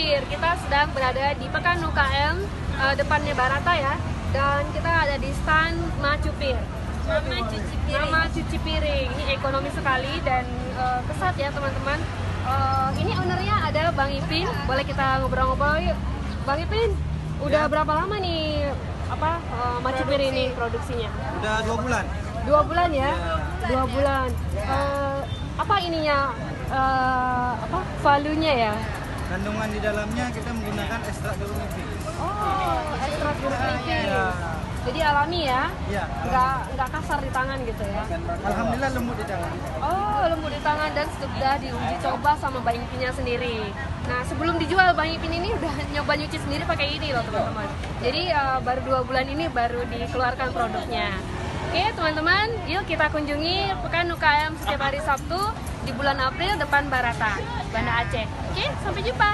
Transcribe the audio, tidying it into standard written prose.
Cipir. Kita sedang berada di Pekan UKM depannya Barata ya. Dan kita ada di stand Macu Piring. Mama Cuci Piring. Ini ekonomi sekali dan kesat ya teman-teman. Ini ownernya ada Bang Ipin. Boleh kita ngobrol-ngobrol yuk. Bang Ipin, udah berapa lama nih Macu Piring ini produksinya? Udah 2 bulan. 2 bulan ya? 2 bulan. Apa ininya? Valunya ya? Kandungan di dalamnya kita menggunakan ekstrak jeruk nipis. Oh, ekstrak jeruk nipis. Ya. Jadi alami ya? Iya. Nggak kasar di tangan gitu ya? Alhamdulillah lembut di tangan. Oh, lembut di tangan dan sudah diuji coba sama Bang Ipinnya sendiri. Nah, sebelum dijual Bang Ipin ini udah nyoba nyuci sendiri pakai ini loh teman-teman. Jadi baru 2 bulan ini baru dikeluarkan produknya. Oke teman-teman, yuk kita kunjungi Pekan UKM setiap hari Sabtu di bulan April depan Barata, Banda Aceh. Oke, sampai jumpa.